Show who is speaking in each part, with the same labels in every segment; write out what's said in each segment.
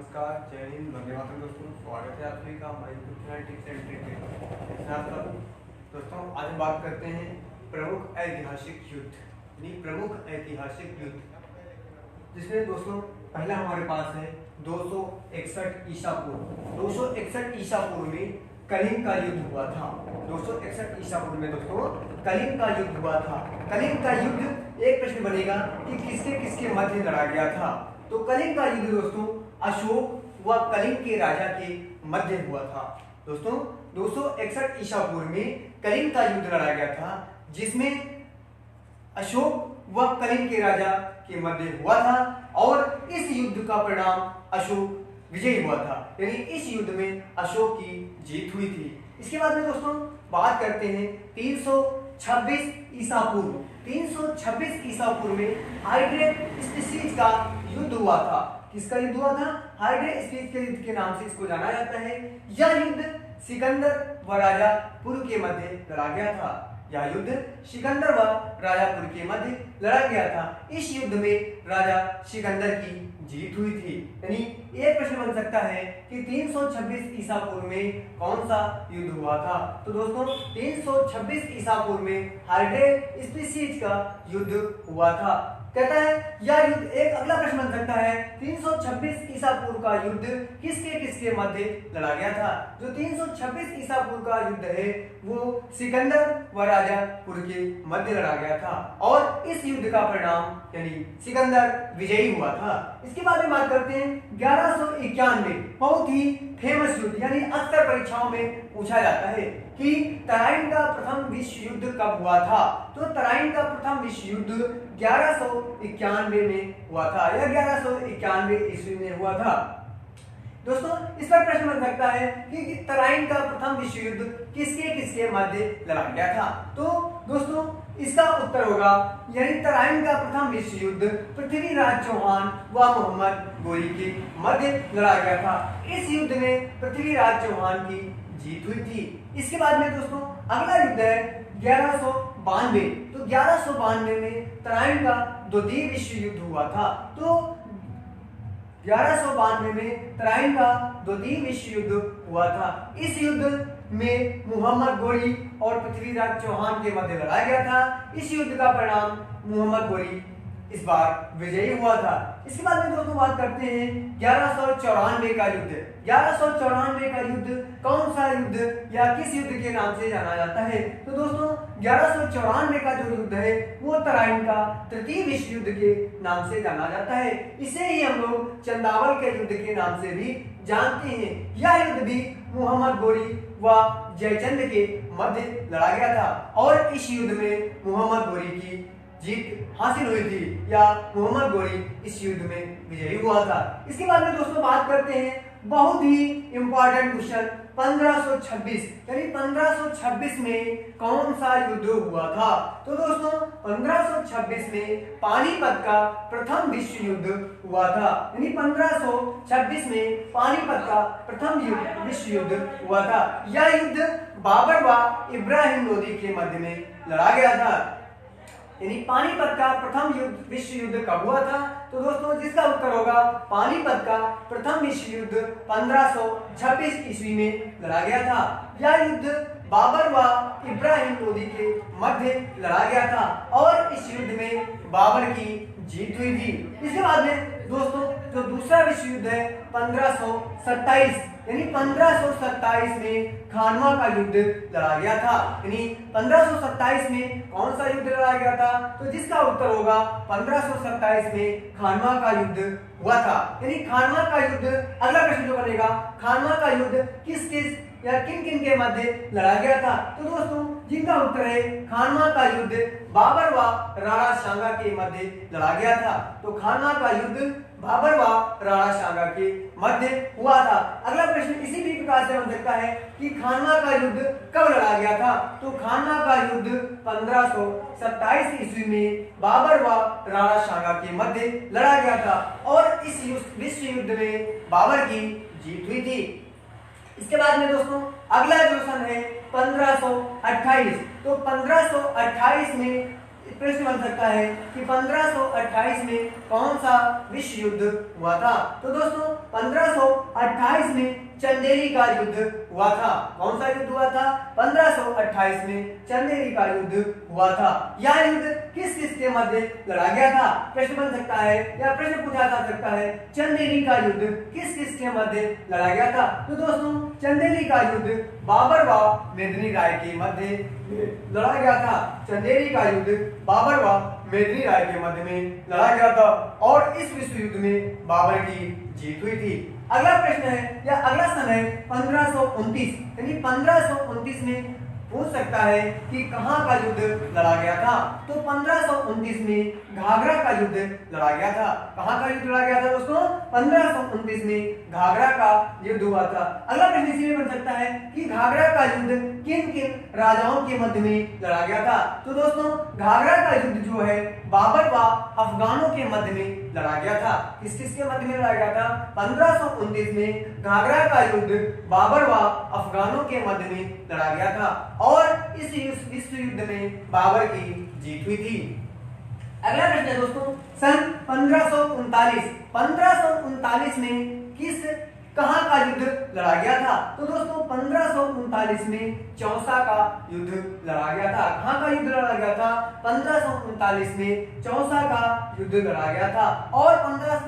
Speaker 1: नमस्कार, जय हिंद, वंदे मातरम। दोस्तों, स्वागत है आप सभी का हमारे YouTube channel tips and tricks. दोस्तों, आज हम बात करते हैं प्रमुख ऐतिहासिक युद्ध, यानी प्रमुख ऐतिहासिक युद्ध, जिसमें दोस्तों पहला हमारे पास है 261 ईसा पूर्व। 261 ईसा पूर्व में कलिंग का युद्ध हुआ था। 261 ईसा पूर्व में दोस्तों कलिंग का युद्ध हुआ था। कलिंग का युद्ध, एक प्रश्न बनेगा कि किसके किसके मध्य लड़ा गया था। तो कलिंग का युद्ध दोस्तों अशोक व कलिंग के राजा के मध्य हुआ था। दोस्तों 261 ईसा पूर्व में कलिंग का युद्ध लड़ा गया था, जिसमें अशोक व कलिंग के राजा के मध्य हुआ था और इस युद्ध का परिणाम अशोक विजयी हुआ था, यानी इस युद्ध में अशोक की जीत हुई थी। इसके बाद में दोस्तों बात करते हैं 326 ईसा पूर्व। 326 ईसा पूर्व में हाइड्रेस्टिस का युद्ध हुआ था। किसका युद्ध हुआ था? हाइड्रेस्टिस के युद्ध के नाम से इसको जाना जाता है। यह युद्ध सिकंदर व राजापुर के मध्य लड़ा गया था। यह युद्ध सिकंदर व राजापुर के मध्य लड़ा गया था। इस युद्ध में राजा सिकंदर की जीत हुई थी। यानी एक प्रश्न बन सकता है कि 326 ईसा पूर्व में कौन सा युद्ध हुआ था। तो दोस्तों 326 ईसा पूर्व में हाइड्रेस्टिस का युद्ध हुआ था। कहता है यह युद्ध, एक अगला प्रश्न बन सकता है 326 ईसा पूर्व का युद्ध किसके किसके मध्य लड़ा गया था। जो 326 ईसा पूर्व का युद्ध है वो सिकंदर व राजापुर के मध्य लड़ा गया था और इस युद्ध का परिणाम यानी सिकंदर विजयी हुआ था। इसके बाद में बात करते हैं 1191, बहुत ही फेमस युद्ध, यानी अक्सर परीक्षाओं में पूछा जाता है कि तराइन का प्रथम विश्व युद्ध कब हुआ था। तो तराइन का प्रथम विश्व युद्ध 1191 में हुआ था। यह 1191 ईस्वी में हुआ था। दोस्तों इस पर प्रश्न बन सकता है कि तराइन का प्रथम विश्व युद्ध किसके किसके मध्य लड़ा गया था। तो दोस्तों इसका उत्तर होगा, यानी तराइन का प्रथम विश्व युद्ध पृथ्वीराज चौहान व मोहम्मद गोरी के मध्य लड़ा गया था। इस युद्ध में पृथ्वीराज चौहान की जीत हुई थी। इसके बाद में दोस्तों अगला युद्ध है 1192। तो 1192 में तराइन का द्वितीय विश्व युद्ध हुआ था। तो 1192 में तराइन का द्वितीय विश्व युद्ध हुआ था। इस युद्ध में मोहम्मद गोरी और पृथ्वीराज चौहान के मध्य लड़ा गया था। इस युद्ध का परिणाम मोहम्मद गोरी इस बार विजयी हुआ था। इसके बाद में दोस्तों बात करते हैं 1194 का युद्ध। 1194 का युद्ध कौन सा युद्ध या किस युद्ध के नाम से जाना जाता है। तो दोस्तों 1194 का जो युद्ध है वो तराइन का तृतीय विश्व युद्ध के नाम से जाना जाता है। इसे ही हम लोग चंदावल के युद्ध के नाम से भी जानते हैं। यह युद्ध भी मोहम्मद गोरी व जयचंद के मध्य लड़ा गया था और इस युद्ध में मोहम्मद गोरी की जीत हासिल हुई थी या मोहम्मद गोरी इस युद्ध में विजयी हुआ था। इसके बाद में दोस्तों बात करते हैं बहुत ही इंपॉर्टेंट क्वेश्चन 1526, यानी 1526 में कौन सा युद्ध हुआ था। तो दोस्तों 1526 में पानीपत का प्रथम विश्व युद्ध हुआ था। यानी 1526 में पानीपत का प्रथम विश्व युद्ध हुआ था। यह युद्ध बाबर व इब्राहिम लोदी के मध्य में लड़ा गया था। यानी पानीपत का प्रथम विश्व युद्ध कब हुआ था। तो दोस्तों जिसका उत्तर होगा पानीपत का प्रथम विश्व युद्ध 1526 ईस्वी में लड़ा गया था। यह युद्ध बाबर व इब्राहिम लोदी के मध्य लड़ा गया था और इस युद्ध में बाबर की जीत हुई थी। इसके बाद में दोस्तों जो दूसरा विश्व युद्ध है 1527, यानी 1527 में खानवा का युद्ध लड़ा गया था। यानी 1527 में कौन सा युद्ध लड़ा गया था। तो जिसका उत्तर होगा 1527 में खानवा का युद्ध हुआ था। यानी खानवा का युद्ध, अगला प्रश्न जो बनेगा, खानवा का युद्ध किस किस या किन किन के मध्य लड़ा गया था। तो दोस्तों जिनका उत्तर है खानवा का युद्ध बाबर व राणा सांगा के मध्य लड़ा गया था। तो खानवा का युद्ध बाबर व राणा सांगा के मध्य हुआ था। अगला प्रश्न इसी भी प्रकार से बन सकता है कि खानवा का युद्ध कब लड़ा गया था। तो खानवा का युद्ध 1527 ईस्वी में बाबर व राणा सांगा के मध्य लड़ा गया था और इस विश्व युद्ध में बाबर की जीत हुई थी। इसके बाद में दोस्तों अगला जो सन है 1528। तो 1528 में प्रश्न बन सकता है कि 1528 में कौन सा विश्व युद्ध हुआ था। तो दोस्तों 1528 में चंदेरी का युद्ध हुआ था। कौन सा युद्ध हुआ था? 1528 में चंदेरी का युद्ध हुआ था। यह युद्ध किस किस के मध्य लड़ा गया था? प्रश्न बन सकता है या प्रश्न पूछा जा सकता है, चंदेरी का युद्ध किस किस के मध्य लड़ा गया था? तो दोस्तों चंदेरी का युद्ध बाबर व मेदिनी राय के मध्य लड़ा गया था। चंदेरी का युद्ध बाबर व मेदिनी राय के मध्य में लड़ा गया था और इस विश्व युद्ध में बाबर की जीत हुई थी। अगला प्रश्न है या अगला सन है 1529, यानी 1529 में पूछ सकता है कि कहां का युद्ध लड़ा गया था। तो 1529 में घाघरा का युद्ध लड़ा गया था। कहां का युद्ध लड़ा गया था दोस्तों? 1529 में घाघरा का युद्ध हुआ था। अगला प्रश्न इसी में बन सकता है कि घाघरा का युद्ध किन किन राजाओं के मध्य में लड़ा गया था। तो दोस्तों घाघरा का युद्ध जो है बाबर व अफगानों के मध्य में लड़ा गया था। किस किस के मध्य में लड़ा गया था? 1529 में घाघरा का युद्ध बाबर व अफगानों के मध्य में लड़ा गया था और इस विश्व युद्ध में बाबर की जीत हुई थी। अगला प्रश्न है दोस्तों सन 1539 में किस कहां का युद्ध लड़ा गया था? तो दोस्तों 1539 में चौसा का युद्ध लड़ा गया था। कहां का युद्ध लड़ा गया था? 1539 में चौसा का युद्ध लड़ा गया था और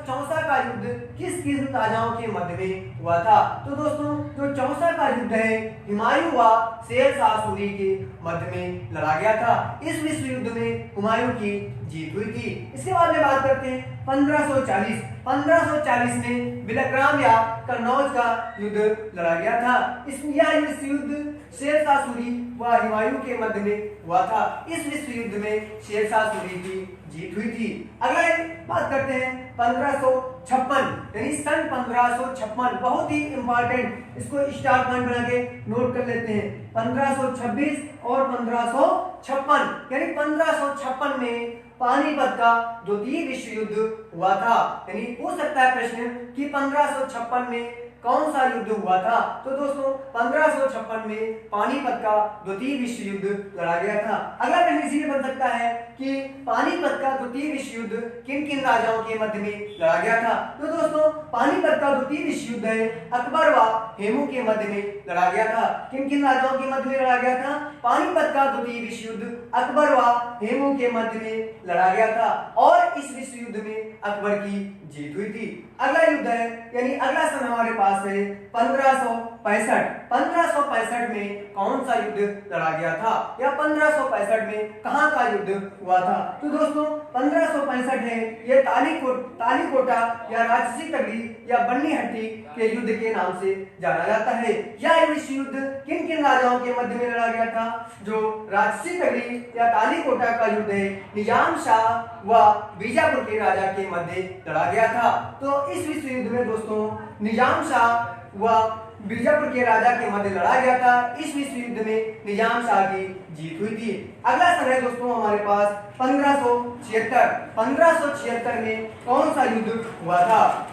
Speaker 1: चौसा का युद्ध किस किस राजाओं के मध्य में हुआ था? तो दोस्तों जो चौसा का युद्ध है हुमायूं व शेर शाह सूरी के मध्य में लड़ा गया था। इस विश्व युद्ध में हुमायूं की जीत हुई थी। इसके बाद में बात करते हैं 1540 में बिलग्राम या कन्नौज का युद्ध लड़ा गया था। यह विश्व युद्ध शेर शाह सूरी व हुमायूं के मध्य में हुआ था। इस विश्व युद्ध में शेर शाह सूरी की जीत हुई थी। अगला बात करते हैं 1556, यानी सन 1556, बहुत ही इंपॉर्टेंट, इसको स्टार पॉइंट बना के नोट कर लेते हैं। 1526 और 1556, यानी 1556 में पानीपत का द्वितीय विश्व युद्ध हुआ था। यानी पूछ सकता है प्रश्न कि 1556 में कौन सा युद्ध हुआ था? तो दोस्तों 1556 में पानीपत का द्वितीय विश्व युद्ध लड़ा गया था। अगला प्रश्न इसी में बन सकता है कि पानीपत का द्वितीय विश्व युद्ध किन किन राजाओं के मध्य में लड़ा गया था? तो दोस्तों पानीपत का द्वितीय विश्व युद्ध है अकबर व हेमू के मध्य में लड़ा गया था। किन किन राजाओं के मध्य में लड़ा गया था? पानीपत का द्वितीय विश्व युद्ध अकबर व हेमू के मध्य में लड़ा गया था और इस विश्व युद्ध में अकबर की जीत हुई थी। अगला युद्ध है यानी अगला सन हमारे पास है 1565। 1565 में कौन सा युद्ध लड़ा गया था या 1565 में कहां का युद्ध हुआ था? तो दोस्तों 1565 है ये तालीकोटा या राजसी तगड़ी या बन्नीहट्टी के युद्ध के नाम से जाना जाता है। यह विश्व युद्ध किन किन राजाओं के मध्य में लड़ा गया था? जो राजसी तगड़ी या तालीकोटा का युद्ध है निजाम शाह व बीजापुर के राजा के मध्य लड़ा गया था। तो इस विश्व युद्ध में दोस्तों निजाम शाह व बीजापुर के राजा के मध्य लड़ा गया था। इस विश्व युद्ध में निजाम शाह की जीत हुई थी। अगला सन है दोस्तों हमारे पास 1576। 1576 में कौन सा युद्ध हुआ था?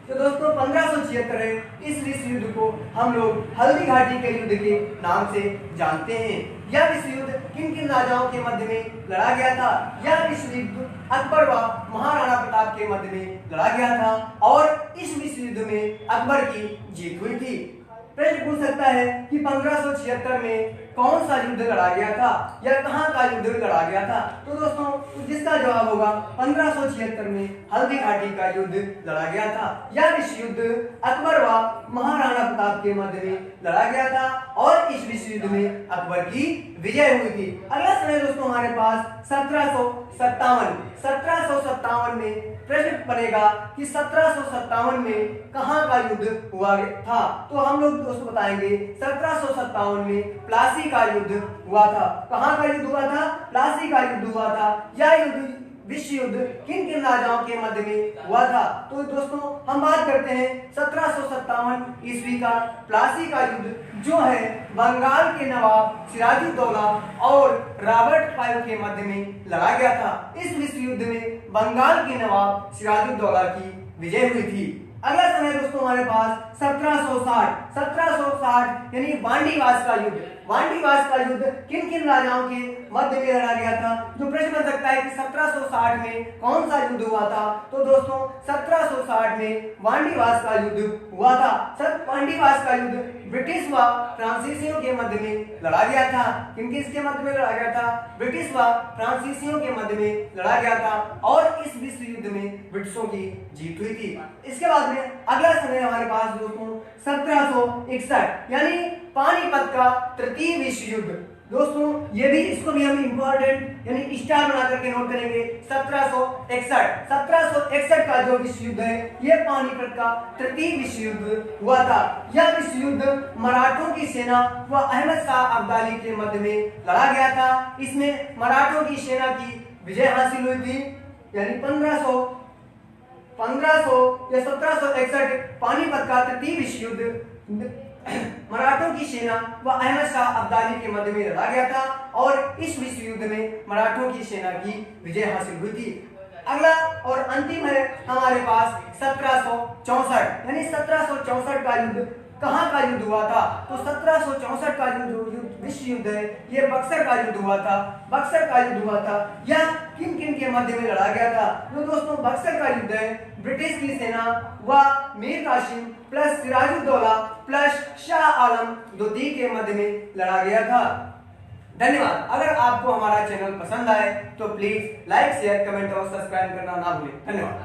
Speaker 1: तो दोस्तों 1576 है इस विश्व युद्ध को हम लोग हल्दी घाटी के युद्ध के नाम से जानते हैं। यह विश्व युद्ध किन किन राजाओं के मध्य में लड़ा गया था? यह विश्व युद्ध अकबर व महाराणा प्रताप के मध्य में लड़ा गया था और इस विश्व युद्ध में अकबर की जीत हुई थी। प्रश्न पूछ सकता है कि 1576 में कौन सा युद्ध लड़ा गया था या कहां का युद्ध लड़ा गया था? तो दोस्तों जिसका जवाब होगा 1576 में हल्दी घाटी का युद्ध लड़ा गया था। यह विश्व युद्ध अकबर व महाराणा प्रताप के मध्य में लड़ा गया था और इस विश्व युद्ध में अकबर की विजय हुई थी। अगला समय दोस्तों हमारे पास 1757 में प्रश्न बनेगा कि 1757 में कहां का युद्ध हुआ था? तो हम लोग दोस्तों बताएंगे 1757 में प्लासी का युद्ध हुआ था। कहां का युद्ध हुआ था? प्लासी का युद्ध हुआ था। यह युद्ध विश्व युद्ध किन किन राजाओं के मध्य में हुआ था? तो दोस्तों हम बात करते हैं 1757 ईस्वी का प्लासी का युद्ध जो है बंगाल के नवाब सिराजुद्दौला और रॉबर्ट क्लाइव के मध्य में लड़ा गया था। इस विश्व युद्ध में बंगाल के नवाब सिराजुद्दौला की विजय हुई थी। अगला समय दोस्तों हमारे पास 1760
Speaker 2: 1760 यानी वांडीवास का युद्ध। वांडीवास का युद्ध किन किन राजाओं के मध्य में लड़ा गया था? जो प्रश्न बन सकता है कि 1760 में कौन सा युद्ध हुआ था? तो दोस्तों 1760 में वांडीवास का युद्ध हुआ था। वांडीवास का युद्ध ब्रिटिश व फ्रांसीसियों के मध्य में लड़ा गया था। किन किसके मध्य में लड़ा गया था? ब्रिटिश व फ्रांसीसियों के मध्य में लड़ा गया था और इस विश्व युद्ध में ब्रिटिशों की जीत हुई थी। इसके बाद में अगला समय हमारे पास दोस्तों 1761 यानी पानीपत का तृतीय विश्व युद्ध। दोस्तों ये भी, इसको भी हम इंपॉर्टेंट यानी स्टार बना करके नोट करेंगे। 1761 का जो विश्व युद्ध है ये पानीपत का तृतीय विश्व युद्ध हुआ था। यह विश्व युद्ध मराठों की सेना व अहमद शाह अब्दाली के मध्य में लड़ा गया था। इसमें मराठों की सेना की विजय हासिल हुई थी यानी 1500 या 1761 पानीपत का तृतीय विश्व युद्ध मराठों की सेना व अहमद शाह अब्दाली के मध्य में लड़ा गया था और इस विश्व युद्ध में मराठों की सेना की विजय हासिल हुई थी। अगला और अंतिम है हमारे पास 1764 यानी 1764 का युद्ध कहाँ का युद्ध हुआ था? तो 1764 का जो विश्व युद्ध है ये बक्सर का युद्ध हुआ था। बक्सर का युद्ध हुआ था। यह किन किन के मध्य में लड़ा गया था? तो दोस्तों बक्सर का युद्ध है ब्रिटिश की सेना व मीर कासिम प्लस सिराजुद्दौला प्लस शाह आलम द्वितीय के मध्य में लड़ा गया था। धन्यवाद। अगर आपको हमारा चैनल पसंद आए तो प्लीज लाइक शेयर कमेंट और सब्सक्राइब करना ना भूलें। धन्यवाद।